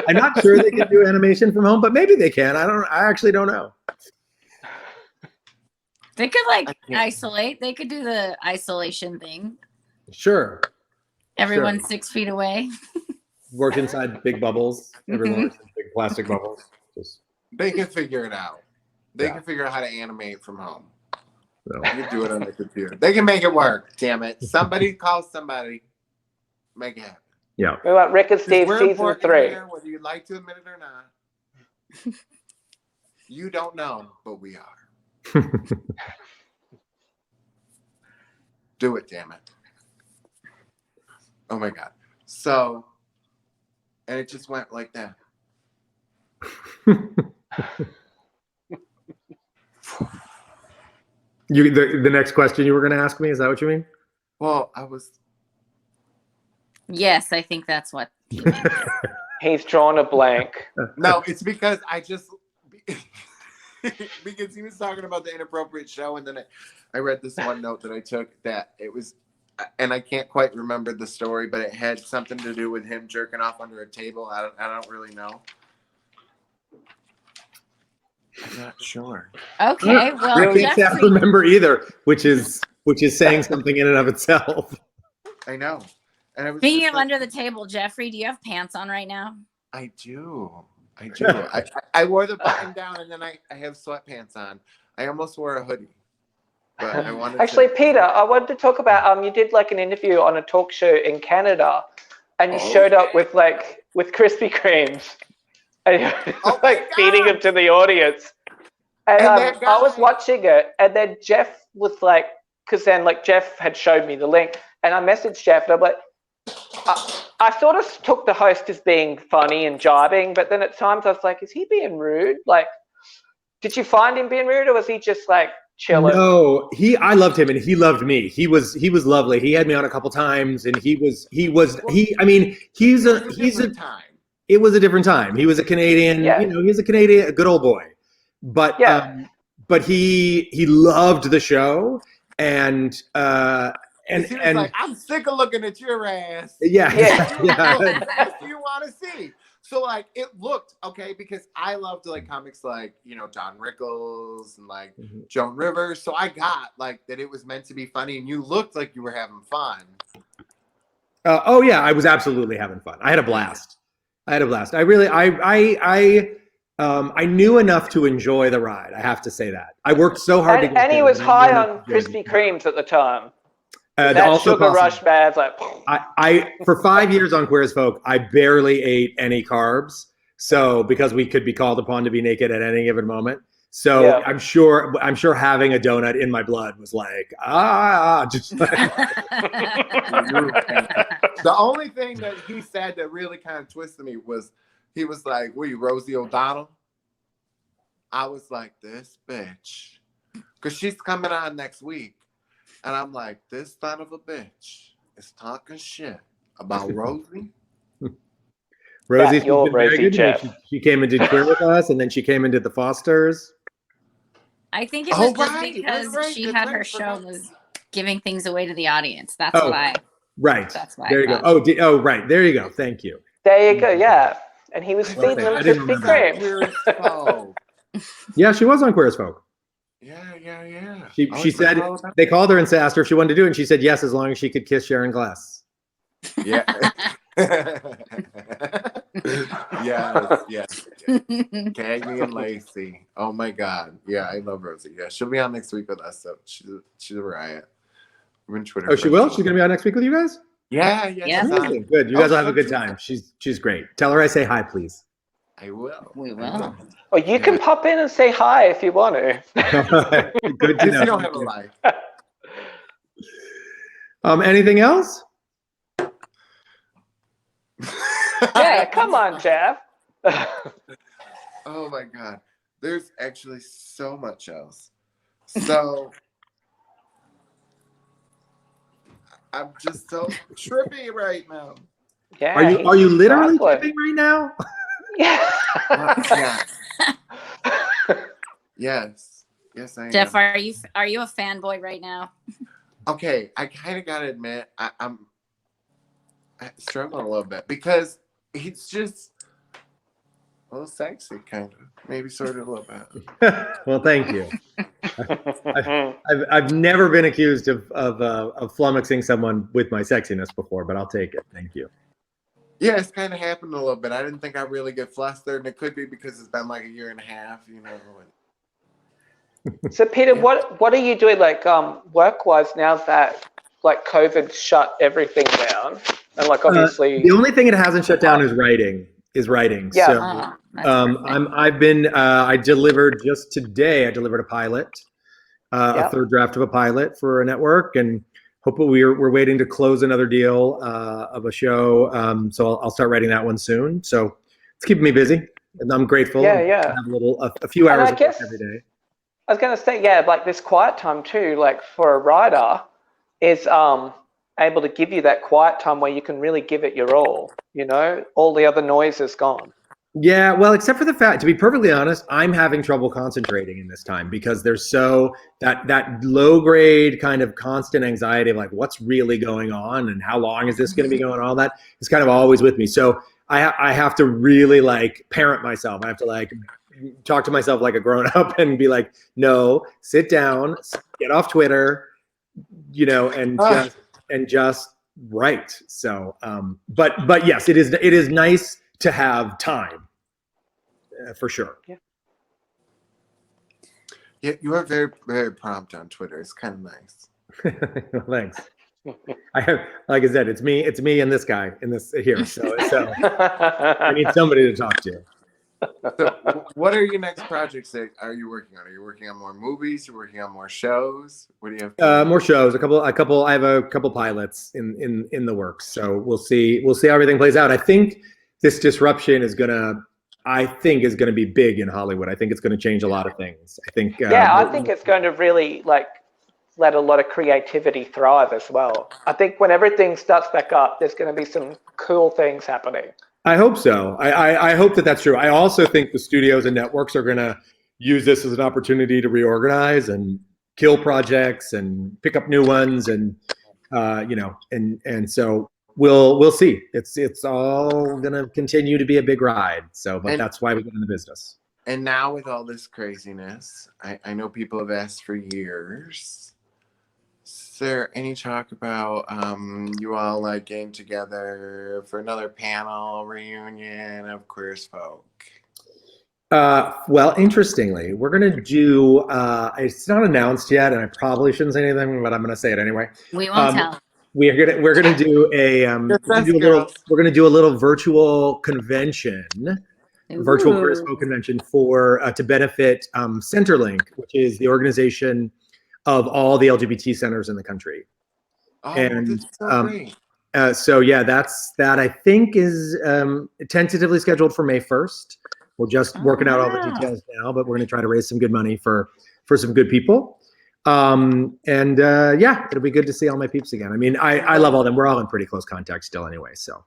I'm not sure they can do animation from home, but maybe they can. I actually don't know. They could like I can't- isolate. They could do the isolation thing. Sure. Everyone's Sure. 6 feet away. Work inside big bubbles. Everyone works in big plastic bubbles. Just They can figure it out. They Yeah. can figure out how to animate from home. so. You can do it on the computer. They can make it work. Damn it! Somebody call somebody. Make it happen. Yeah. We want Rick and 'Cause Steve we're season important 3. here, whether you like to admit it or not. You don't know, but we are. Do it, damn it. Oh my God. So, and it just went like that. The next question you were going to ask me, is that what you mean? Well, I was. Yes, I think that's what he meant. He's drawn a blank. No, it's because I just. Because he was talking about the inappropriate show, and then I read this one note that I took that it was, and I can't quite remember the story, but it had something to do with him jerking off under a table. I don't really know. I'm not sure. Okay, well, I can't say I Jeffrey, remember either, which is saying something in and of itself. I know. And I was speaking just of like, under the table, Jeffrey, do you have pants on right now? I do. I wore the button down, and then I have sweatpants on. I almost wore a hoodie, but I wanted Actually, to. Peter, I wanted to talk about you did like an interview on a talk show in Canada, and you Oh, showed up yeah. with Krispy Kremes, and you Oh my like feeding God. them to the audience. And And that I was guy- watching it, and then Jeff was like, because then like Jeff had showed me the link, and I messaged Jeff, and I'm like, I sort of took the host as being funny and jibing, but then at times I was like, is he being rude? Like, did you find him being rude, or was he just like chilling? No, I loved him and he loved me. He was lovely. He had me on a couple times, and he I mean, he's a time. it was a different time. He was a Canadian, Yeah. He's a Canadian, a good old boy. But Yeah. but he loved the show, and He was like, I'm sick of looking at your ass. yeah, Yeah. yeah. What else do you want to see? So like it looked okay because I loved like comics like Don Rickles and like Joan Rivers. So I got like that it was meant to be funny, and you looked like you were having fun. Oh yeah, I was absolutely having fun. I had a blast. I really, I knew enough to enjoy the ride. I have to say that. I worked so hard to get And he there, was but I high knew on enough to enjoy Krispy it. Kremes at the time. That Also sugar possible. rush bad's like, I for 5 years on Queer as Folk, I barely ate any carbs. So because we could be called upon to be naked at any given moment. So Yeah. I'm sure having a donut in my blood was like, just like, The only thing that he said that really kind of twisted me was he was like, "Were you Rosie O'Donnell?" I was like, "This bitch," because she's coming on next week, and I'm like, "This son of a bitch is talking shit about Rosie." Rosie's you're been very Rosie, good to me. Jeff. She came and did Queer with us, and then she came and did the Fosters. I think it Oh, was just right, because right, she that's had right, her show forgot. was giving things away to the audience. That's Oh. what I. Right. That's why I There you go. thought. Oh, right. There you go. Thank you. there you go, yeah. And he was Well, feeding them I didn't Krispy remember. Kremes. Yeah, she was on Queer as Folk. Yeah. She Oh, she I forgot said all about they called her and asked her if she wanted to do it, and she said yes as long as she could kiss Sharon Glass. that. Yes. Cagney and Lacey. Oh my God. Yeah, I love Rosie. Yeah, she'll be on next week with us. So she's a riot. We're in Twitter. Oh, she will. She's gonna be on next week with you guys. Yeah. Yeah. she's on. Amazing. Good. You Oh, guys will have a she'll good do time. She's great. Tell her I say hi, please. I will. We will. Or you can pop in and say hi if you want to. Good to If know. you don't have a life. Anything else? Yeah, come on, Jeff. Oh my God. There's actually so much else. So I'm just so trippy right now. Yeah, Are you literally exactly. tipping right now? Yeah. Yes. Yes, I am. Jeff, are you a fanboy right now? Okay, I kind of gotta admit, I struggle a little bit because he's just a little sexy, kind of, maybe sort of a little bit. Well, thank you. I've never been accused of flummoxing someone with my sexiness before, but I'll take it. Thank you. Yeah, it's kind of happened a little bit. I didn't think I really get flustered, and it could be because it's been like a year and a half, you know. So Peter, what are you doing like work-wise now that like COVID shut everything down? And like obviously the only thing it hasn't shut down is writing. Yeah. So I delivered just today. I delivered a pilot, a third draft of a pilot for a network, and hopefully we're waiting to close another deal of a show. So I'll start writing that one soon. So it's keeping me busy, and I'm grateful. Yeah. I have a few hours of work every day. I was going to say, yeah, like this quiet time too, like for a writer is able to give you that quiet time where you can really give it your all, you know, all the other noise is gone. Yeah, well, except for the fact, to be perfectly honest, I'm having trouble concentrating in this time because there's that low grade kind of constant anxiety of like, what's really going on and how long is this going to be going on? All that is kind of always with me. So I have to really like parent myself. I have to like talk to myself like a grown up and be like, no, sit down, get off Twitter, you know, and just write. So, but yes, it is nice to have time for sure. Yeah, you are very, very prompt on Twitter. It's kind of nice. Thanks. I have, like I said, it's me and this guy in this here. So I need somebody to talk to. So, what are your next projects that are you working on? Are you working on more movies? You're working on more shows? What do you have? More shows. I have a couple pilots in the works. So we'll see how everything plays out. I think this disruption is gonna be big in Hollywood. I think it's gonna change a lot of things. I think. I think it's going to really like let a lot of creativity thrive as well. I think when everything starts back up, there's going to be some cool things happening. I hope so. I hope that that's true. I also think the studios and networks are going to use this as an opportunity to reorganize and kill projects and pick up new ones, and and so we'll see. It's all going to continue to be a big ride. So, but that's why we get in the business. And now with all this craziness, I know people have asked for years. Is there any talk about you all like getting together for another panel reunion of Queer as Folk? Well, interestingly, we're gonna do. It's not announced yet, and I probably shouldn't say anything, but I'm gonna say it anyway. We won't tell. We're gonna do a we're gonna do a little virtual convention, virtual Queer as Folk convention to benefit Centerlink, which is the organization of all the LGBT centers in the country. Oh, and that's so great. So yeah, that I think is tentatively scheduled for May 1st. We're just working out all the details now, but we're going to try to raise some good money for some good people. Yeah, it'll be good to see all my peeps again. I mean, I love all them. We're all in pretty close contact still anyway. So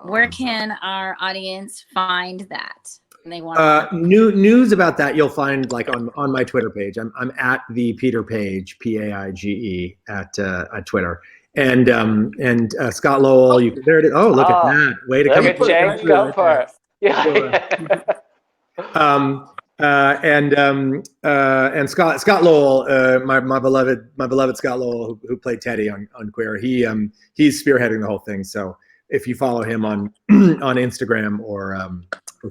where can our audience find that? They want news about that you'll find like on my Twitter page. I'm at the Peter Page, PAIGE at Twitter, and Scott Lowell. You can there it is. Oh, look at that! Way to come! Look at James, go for it. Yeah. And Scott Lowell, my beloved Scott Lowell, who played Teddy on Queer. He's spearheading the whole thing. So if you follow him on Instagram or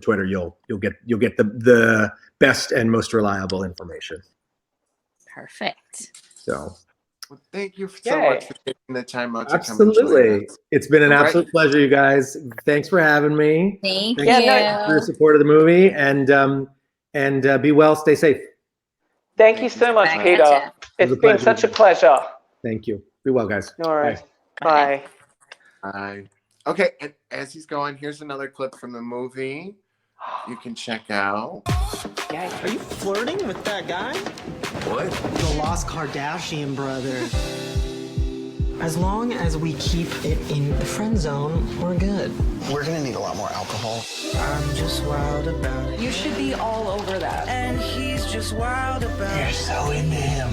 Twitter, you'll get the best and most reliable information. Perfect. So, well, thank you so much for taking the time out to absolutely. come and join us. It's been an absolute pleasure, you guys. Thanks for having me. Thank you for your support of the movie, and be well, stay safe. Thank you so much, Peter. It's been such a pleasure. Thank you. Be well, guys. All right. Bye. Bye. Okay, and as he's going, here's another clip from the movie you can check out. Yeah. Are you flirting with that guy? What? The Lost Kardashian brother. As long as we keep it in the friend zone, we're good. We're gonna need a lot more alcohol. I'm just wild about it. You should be all over that. And he's just wild about You're it. so into him.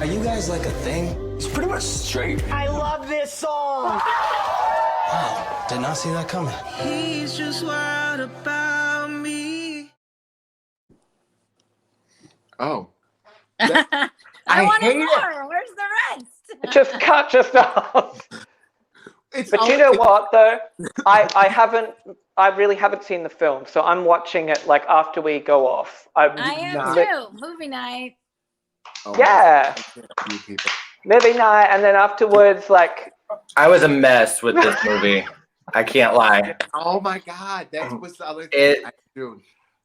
Are you guys like a thing? He's pretty much straight. I love this song! Did not see that coming. He's just wild about me. Oh. I I wanted hate it. more. Where's the rest? Just cut just off. It's But you know what though? I really haven't seen the film, so I'm watching it like after we go off. I am too. Movie night. Yeah. You people. Movie night, and then afterwards, like I was a mess with this movie. I can't lie. Oh my god, that was the other thing. Dude,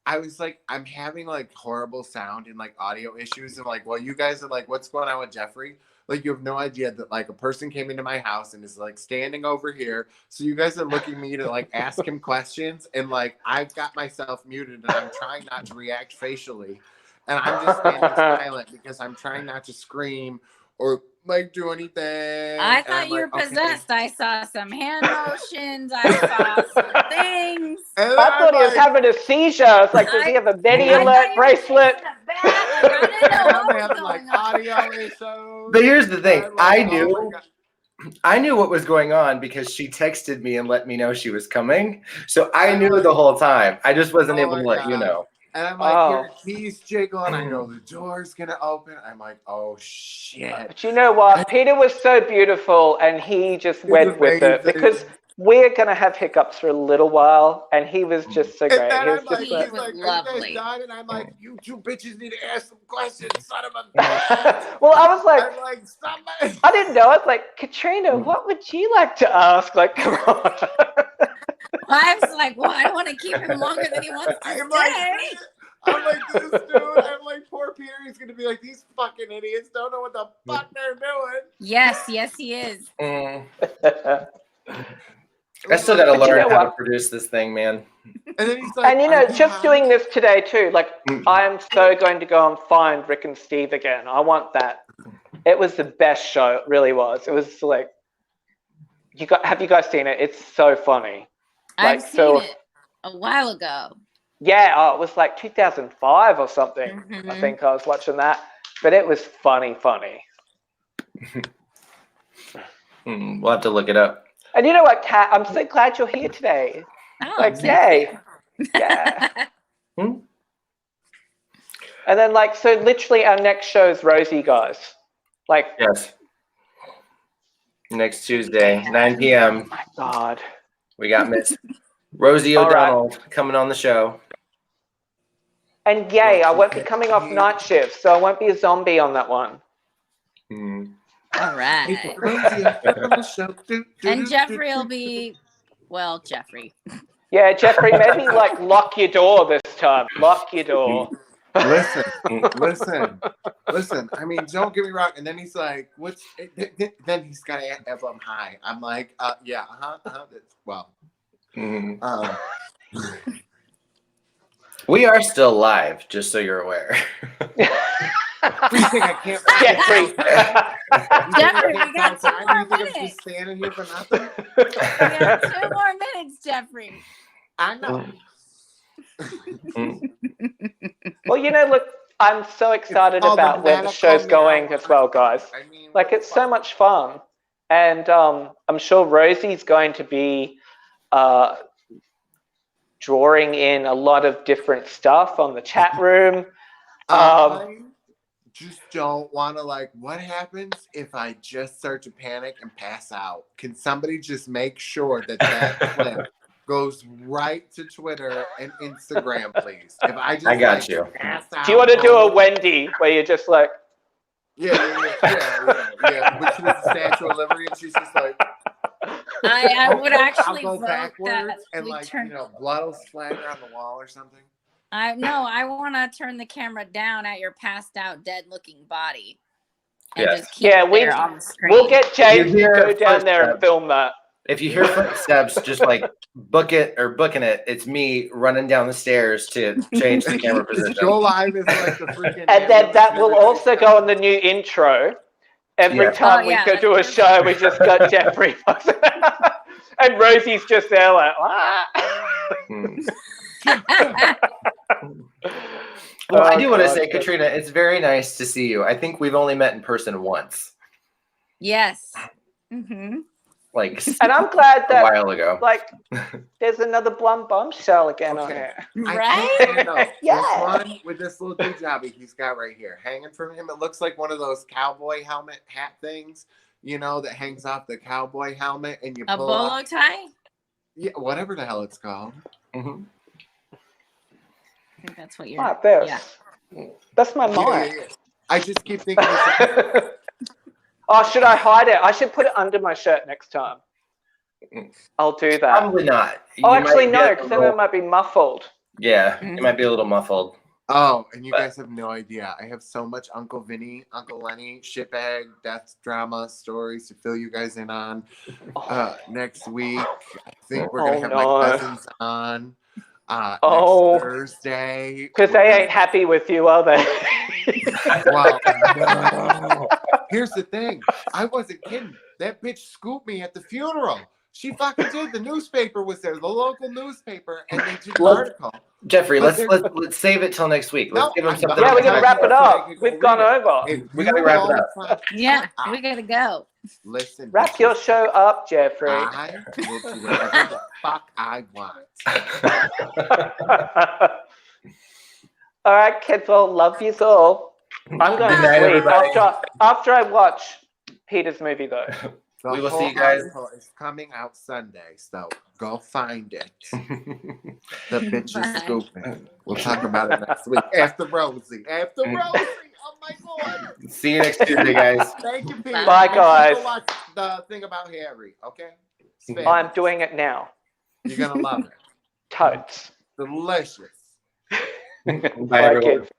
I was like, I'm having like horrible sound and like audio issues, and like, well, you guys are like, what's going on with Jeffrey? Like, you have no idea that like a person came into my house and is like standing over here. So you guys are looking me to like ask him questions, and like I've got myself muted and I'm trying not to react facially, and I'm just standing silent because I'm trying not to scream or like do anything. I thought you were possessed. I saw some hand motions. I saw some things. I thought he was having a seizure. I was like, does he have a Betty Alert bracelet? I'm having like audio issues. But here's the thing. I knew what was going on because she texted me and let me know she was coming. So I knew the whole time. I just wasn't able to let you know. And I'm like, here, keys jiggle, and I know the door's gonna open. I'm like, oh shit. But you know what? Peter was so beautiful, and he just went with it because we're gonna have hiccups for a little while, and he was just so great. And He was then just he's like, are you guys done? And I'm like, you two bitches need to ask some questions, son of a bitch. Well, I was like, I'm like, somebody. I didn't know. I was like, Katrina, what would you like to ask? Like, come on. I was like, well, I don't want to keep him longer than he wants to stay. I'm like, this dude. I'm like, poor Peter. He's gonna be like, these fucking idiots don't know what the fuck they're doing. Yes, he is. I still gotta learn how to produce this thing, man. And then he's like, and you know, just doing this today too, like I am so going to go and find Rick and Steve again. I want that. It was the best show. It really was. It was like, have you guys seen it? It's so funny. I've seen it a while ago. Yeah, it was like 2005 or something. I think I was watching that, but it was funny. We'll have to look it up. And you know what, Kat? I'm so glad you're here today. Oh, like, yay. Yeah. And then, like, so literally our next show is Rosie, guys. Like, yes. Next Tuesday, 9 p.m. Oh my God. We got Miss Rosie O'Donnell coming on the show. And yay, I won't be coming off night shift, so I won't be a zombie on that one. All right. And Jeffrey will be, well, Jeffrey. Yeah, Jeffrey, maybe like lock your door this time. Lock your door. Listen. I mean, don't get me wrong. And then he's like, "What's?" Then he's got to have them high. I'm like, yeah, well, we are still live, just so you're aware. You think I can't? Jeffrey, we got 2 more I'm minutes. just standing here for nothing. We got 2 more minutes, Jeffrey. I know. Well, you know, look, I'm so excited about where the show's going as well, guys. I mean, like, it's so much fun. And I'm sure Rosie's going to be drawing in a lot of different stuff on the chat room. I just don't want to, like, what happens if I just start to panic and pass out? Can somebody just make sure that clip goes right to Twitter and Instagram, please? If I just got you. Pass out, Do you want to do a Wendy where you're just like, yeah. But she was the Statue of Liberty, and she's just like, I would actually I'll go vote backwards that and we like turn. blood will splatter on the wall or something. I want to turn the camera down at your passed out, dead looking body. And Yes. just keep it there on the screen. we'll get James to You hear go down there and footsteps. film that. If you hear footsteps, just like booking it. It's me running down the stairs to change the camera position. Go live is like the freaking. And then that will also go in the new intro. Every Yeah. time we go do a show, we just got Jeffrey. And Rosie's just there like, Well, I do want to God. say, Katrina, it's very nice to see you. I think we've only met in person once. Yes. Mm-hmm. like And I'm glad a that while ago. like there's another blonde bombshell again on Okay. here. Right? No, Yeah. this one with this little hijab he's got right here, hanging from him. It looks like one of those cowboy helmet hat things, you know, that hangs off the cowboy helmet, and you A pull bolo up. tie? Yeah, whatever the hell it's called. Mhm. I think that's what you're. Like this. Yeah. That's my Yeah, mic. yeah. I just keep thinking. Oh, should I hide it? I should put it under my shirt next time. I'll do that. Probably not. Oh, You actually, might no, get a because then little- it might be muffled. Yeah, Mhm. it might be a little muffled. Oh, and you guys have no idea. I have so much Uncle Vinny, Uncle Lenny, shitbag, death drama stories to fill you guys in on. Next week, I think we're gonna have my cousins on. Next Thursday. Because they ain't happy with you, are they? Well, no. Here's the thing. I wasn't kidding. That bitch scooped me at the funeral. She fucking did. The newspaper was there, the local newspaper, and they did an article. Jeffrey, But let's save it till next week. Let's give him something. Yeah, we're gonna to wrap it talk up. We've gone over. We gotta wrap it up. Yeah, we gotta go. Listen. Wrap your show up, Jeffrey. I will do whatever the fuck I want. All right, kids, well, love you all. I'm going Good night, to sleep everybody. after I watch Peter's movie, though. The We will whole see you guys. article is coming out Sunday, so go find it. The bitch is scooping. We'll talk about it next week. After Rosie. After Rosie. Oh my god. See you next Tuesday, guys. Thank you, Peter. Bye, Make sure guys. to watch the thing about Harry, okay? It's I'm fabulous. doing it now. You're gonna love it. Totes. Delicious. Bye, Bye, everyone. kids.